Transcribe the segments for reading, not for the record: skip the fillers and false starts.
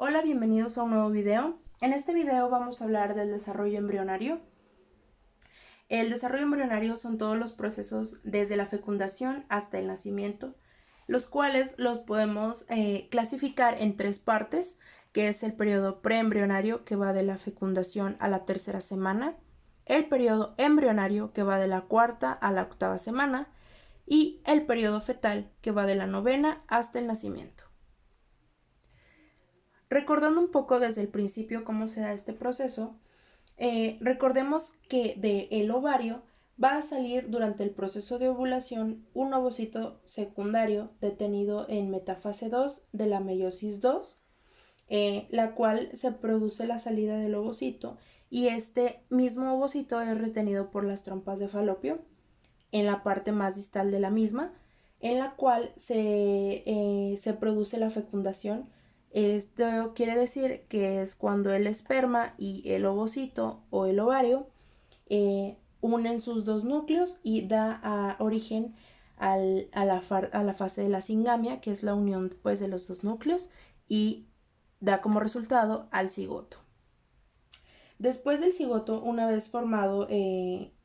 Hola, bienvenidos a un nuevo video. En este video vamos a hablar del desarrollo embrionario. El desarrollo embrionario son todos los procesos desde la fecundación hasta el nacimiento, los cuales los podemos clasificar en tres partes, que es el periodo preembrionario, que va de la fecundación a la tercera semana, el periodo embrionario, que va de la cuarta a la octava semana, y el periodo fetal, que va de la novena hasta el nacimiento. Recordando un poco desde el principio cómo se da este proceso, recordemos que del ovario va a salir durante el proceso de ovulación un ovocito secundario detenido en metafase 2 de la meiosis 2, la cual se produce la salida del ovocito y este mismo ovocito es retenido por las trompas de falopio en la parte más distal de la misma, en la cual se produce la fecundación. Esto quiere decir que es cuando el esperma y el ovocito o el ovario unen sus dos núcleos y da origen a la fase de la singamia, que es la unión pues, de los dos núcleos, y da como resultado al cigoto. Después del cigoto, una vez formado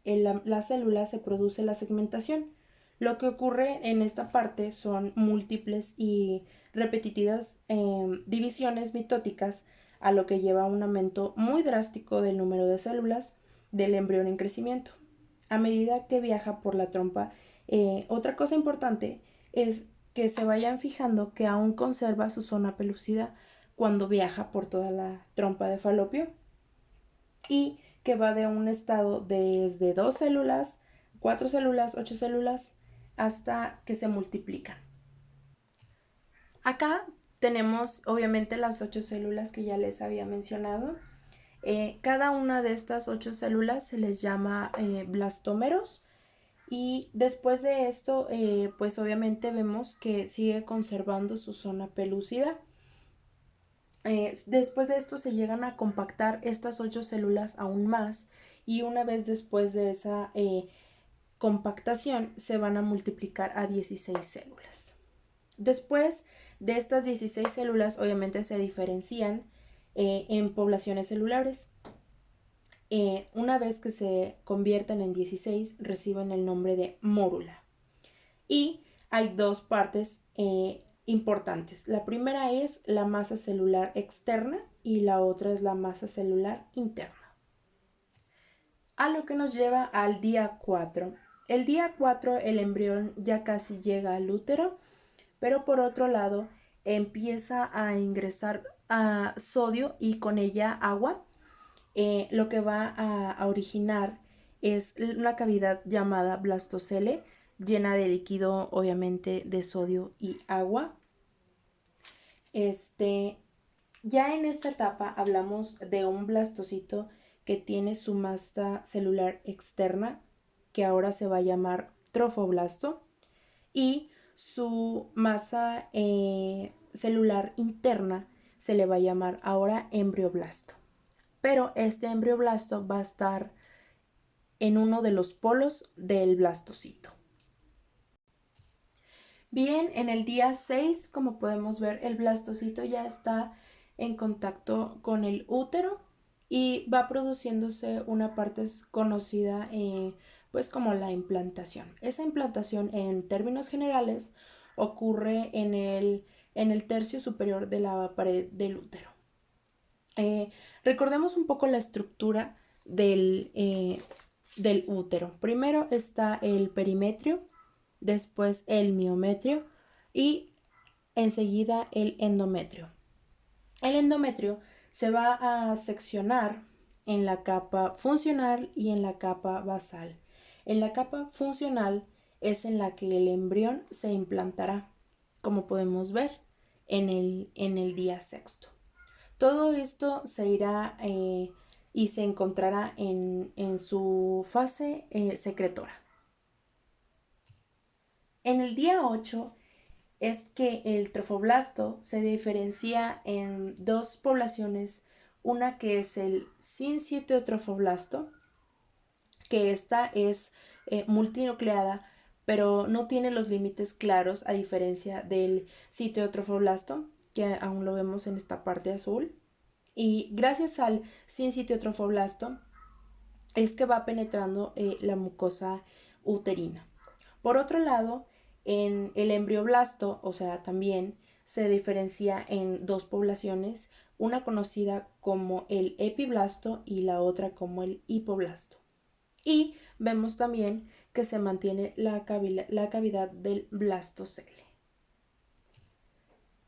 la célula, se produce la segmentación. Lo que ocurre en esta parte son múltiples y repetitivas divisiones mitóticas, a lo que lleva a un aumento muy drástico del número de células del embrión en crecimiento. A medida que viaja por la trompa, otra cosa importante es que se vayan fijando que aún conserva su zona pelúcida cuando viaja por toda la trompa de falopio, y que va de un estado desde 2 células, 4 células, 8 células, hasta que se multiplican. Acá tenemos obviamente las 8 células que ya les había mencionado. Cada una de estas 8 células se les llama blastómeros, y después de esto pues obviamente vemos que sigue conservando su zona pelúcida. Después de esto se llegan a compactar estas 8 células aún más, y una vez después de esa compactación se van a multiplicar a 16 células. Después de estas 16 células obviamente se diferencian en poblaciones celulares. Una vez que se conviertan en 16 reciben el nombre de mórula. Y hay dos partes importantes. La primera es la masa celular externa y la otra es la masa celular interna. A lo que nos lleva al día 4. El día 4 el embrión ya casi llega al útero, pero por otro lado empieza a ingresar a sodio y con ella agua. Lo que va a originar es una cavidad llamada blastocele, llena de líquido obviamente de sodio y agua. Ya en esta etapa hablamos de un blastocito que tiene su masa celular externa, que ahora se va a llamar trofoblasto, y su masa celular interna se le va a llamar ahora embrioblasto. Pero este embrioblasto va a estar en uno de los polos del blastocito. Bien, en el día 6, como podemos ver, el blastocito ya está en contacto con el útero y va produciéndose una parte conocida pues como la implantación. Esa implantación en términos generales ocurre en el tercio superior de la pared del útero. Recordemos un poco la estructura del útero. Primero está el perimetrio, después el miometrio y enseguida el endometrio. El endometrio se va a seccionar en la capa funcional y en la capa basal. En la capa funcional es en la que el embrión se implantará, como podemos ver en el día sexto. Todo esto se irá y se encontrará en su fase secretora. En el día 8 es que el trofoblasto se diferencia en dos poblaciones, una que es el sincitotrofoblasto, que esta es multinucleada, pero no tiene los límites claros a diferencia del citotrofoblasto. que aún lo vemos en esta parte azul. Y gracias al sincitio trofoblasto es que va penetrando la mucosa uterina. Por otro lado, en el embrioblasto, o sea, también se diferencia en dos poblaciones, una conocida como el epiblasto y la otra como el hipoblasto. Y vemos también que se mantiene la cavidad del blastocele.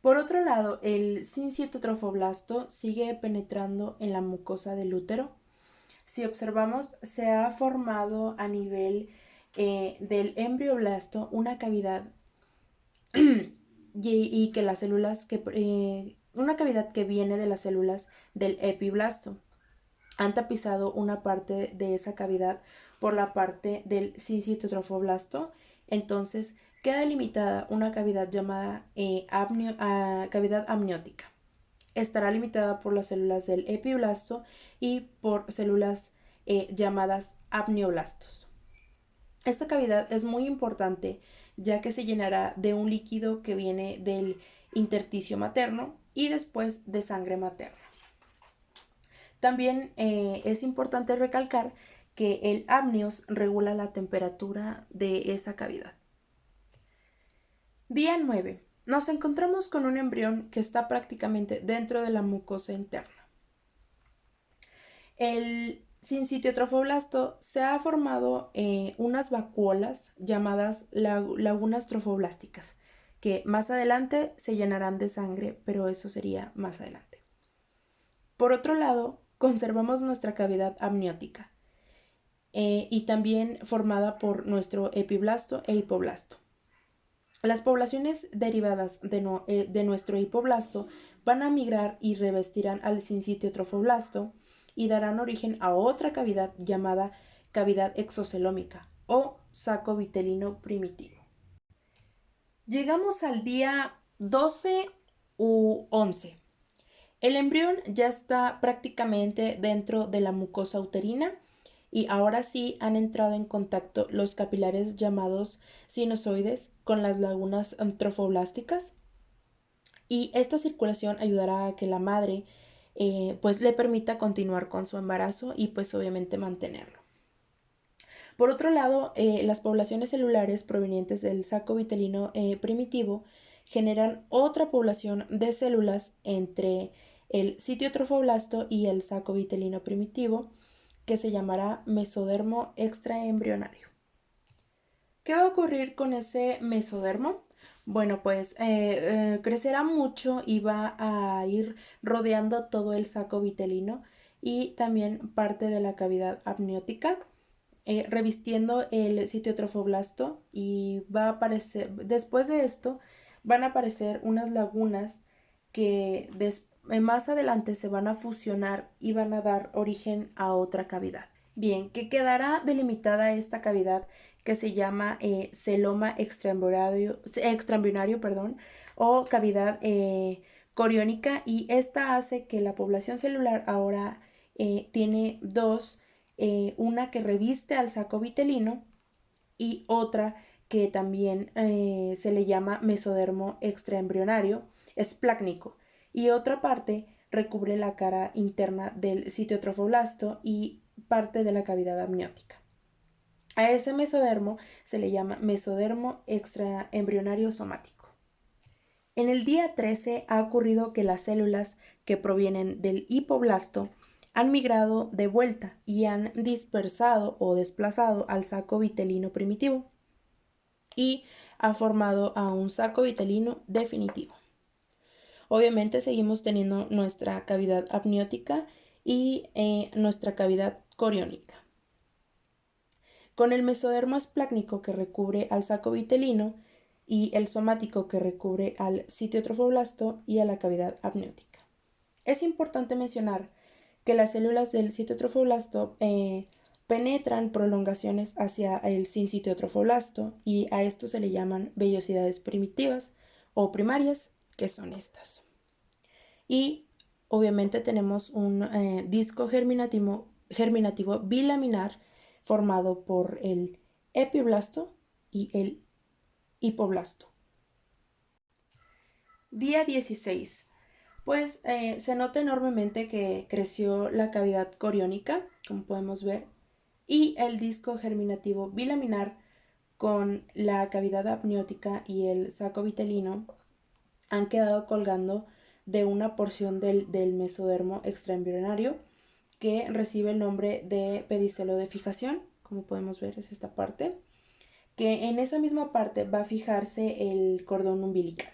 Por otro lado, el sincitotrofoblasto sigue penetrando en la mucosa del útero. Si observamos, se ha formado a nivel del embrioblasto una cavidad y que las células una cavidad que viene de las células del epiblasto. Han tapizado una parte de esa cavidad por la parte del sincitotrofoblasto. Entonces queda delimitada una cavidad llamada cavidad amniótica. Estará limitada por las células del epiblasto y por células llamadas amnioblastos. Esta cavidad es muy importante ya que se llenará de un líquido que viene del intersticio materno y después de sangre materna. También es importante recalcar que el amnios regula la temperatura de esa cavidad. Día 9. Nos encontramos con un embrión que está prácticamente dentro de la mucosa interna. El sincitiotrofoblasto se ha formado unas vacuolas llamadas lagunas trofoblásticas, que más adelante se llenarán de sangre, pero eso sería más adelante. Por otro lado, conservamos nuestra cavidad amniótica y también formada por nuestro epiblasto e hipoblasto. Las poblaciones derivadas de nuestro hipoblasto van a migrar y revestirán al sincitiotrofoblasto y darán origen a otra cavidad llamada cavidad exocelómica o saco vitelino primitivo. Llegamos al día 12 u 11. El embrión ya está prácticamente dentro de la mucosa uterina y ahora sí han entrado en contacto los capilares llamados sinusoides con las lagunas trofoblásticas y esta circulación ayudará a que la madre pues le permita continuar con su embarazo y pues obviamente mantenerlo. Por otro lado, las poblaciones celulares provenientes del saco vitelino primitivo generan otra población de células entre el sitio trofoblasto y el saco vitelino primitivo, que se llamará mesodermo extraembrionario. ¿Qué va a ocurrir con ese mesodermo? Bueno, pues crecerá mucho y va a ir rodeando todo el saco vitelino y también parte de la cavidad amniótica, revistiendo el sitio trofoblasto y va a aparecer, después de esto, van a aparecer unas lagunas que más adelante se van a fusionar y van a dar origen a otra cavidad. Bien, que quedará delimitada esta cavidad que se llama celoma extraembrionario, o cavidad coriónica, y esta hace que la población celular ahora tiene dos, una que reviste al saco vitelino y otra que también se le llama mesodermo extraembrionario, esplácnico, y otra parte recubre la cara interna del sitio trofoblasto y parte de la cavidad amniótica. A ese mesodermo se le llama mesodermo extraembrionario somático. En el día 13 ha ocurrido que las células que provienen del hipoblasto han migrado de vuelta y han dispersado o desplazado al saco vitelino primitivo y ha formado a un saco vitelino definitivo. Obviamente seguimos teniendo nuestra cavidad amniótica y nuestra cavidad coriónica. Con el mesodermo esplácnico que recubre al saco vitelino y el somático que recubre al sitio trofoblasto y a la cavidad amniótica. Es importante mencionar que las células del sitio trofoblasto penetran prolongaciones hacia el sincitio trofoblasto y a esto se le llaman vellosidades primitivas o primarias, que son estas. Y obviamente tenemos un disco germinativo bilaminar formado por el epiblasto y el hipoblasto. Día 16. Pues se nota enormemente que creció la cavidad coriónica, como podemos ver, y el disco germinativo bilaminar con la cavidad amniótica y el saco vitelino han quedado colgando de una porción del mesodermo extraembrionario que recibe el nombre de pedicelo de fijación, como podemos ver es esta parte, que en esa misma parte va a fijarse el cordón umbilical.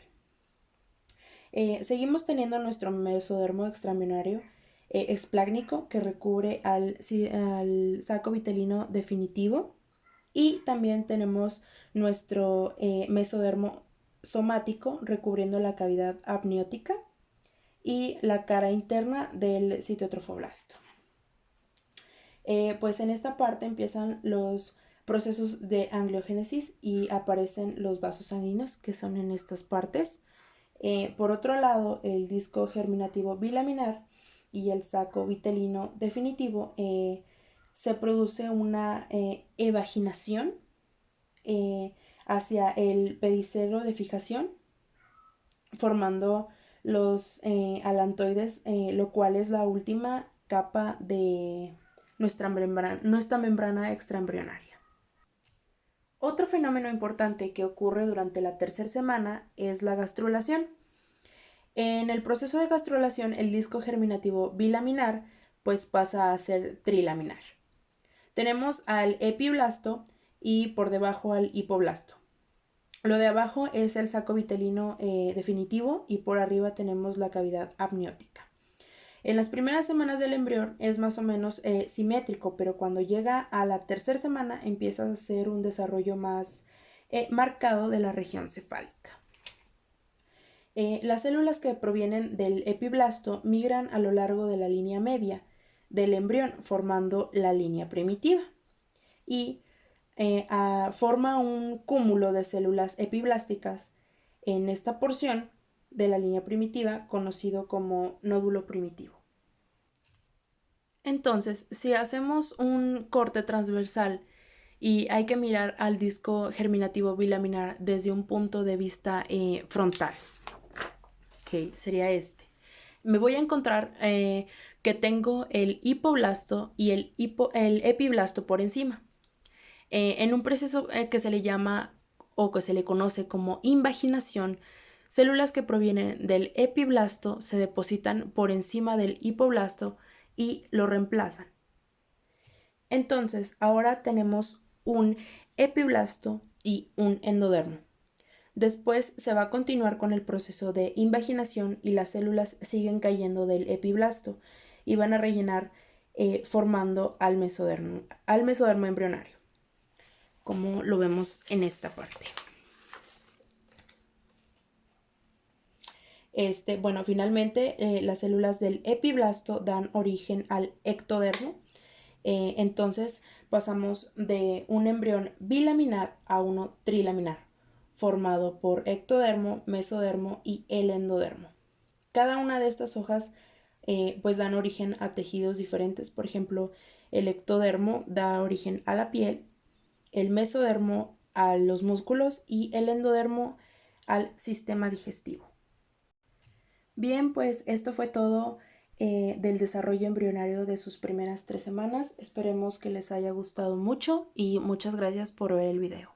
Seguimos teniendo nuestro mesodermo extraembrionario esplácnico que recubre al saco vitelino definitivo, y también tenemos nuestro mesodermo somático recubriendo la cavidad amniótica y la cara interna del citotrofoblasto. Pues en esta parte empiezan los procesos de angiogénesis y aparecen los vasos sanguíneos, que son en estas partes. Por otro lado, el disco germinativo bilaminar y el saco vitelino definitivo, se produce una evaginación hacia el pedicelo de fijación, formando los alantoides, lo cual es la última capa de nuestra membrana extraembrionaria. Otro fenómeno importante que ocurre durante la tercera semana es la gastrulación. En el proceso de gastrulación, el disco germinativo bilaminar pues pasa a ser trilaminar. Tenemos al epiblasto y por debajo al hipoblasto. Lo de abajo es el saco vitelino definitivo y por arriba tenemos la cavidad amniótica. En las primeras semanas del embrión es más o menos simétrico, pero cuando llega a la tercera semana empieza a ser un desarrollo más marcado de la región cefálica. Las células que provienen del epiblasto migran a lo largo de la línea media del embrión formando la línea primitiva y forma un cúmulo de células epiblásticas en esta porción de la línea primitiva conocido como nódulo primitivo. Entonces, si hacemos un corte transversal y hay que mirar al disco germinativo bilaminar desde un punto de vista frontal, ok, sería este. Me voy a encontrar que tengo el hipoblasto y el epiblasto por encima. En un proceso que se le llama o que se le conoce como invaginación, células que provienen del epiblasto se depositan por encima del hipoblasto y lo reemplazan. Entonces, ahora tenemos un epiblasto y un endodermo. Después se va a continuar con el proceso de invaginación y las células siguen cayendo del epiblasto y van a rellenar formando al mesodermo embrionario, como lo vemos en esta parte. Bueno, finalmente las células del epiblasto dan origen al ectodermo. Entonces pasamos de un embrión bilaminar a uno trilaminar, formado por ectodermo, mesodermo y el endodermo. Cada una de estas hojas pues dan origen a tejidos diferentes. Por ejemplo, el ectodermo da origen a la piel, el mesodermo a los músculos y el endodermo al sistema digestivo. Bien, pues esto fue todo del desarrollo embrionario de sus primeras 3 semanas. Esperemos que les haya gustado mucho y muchas gracias por ver el video.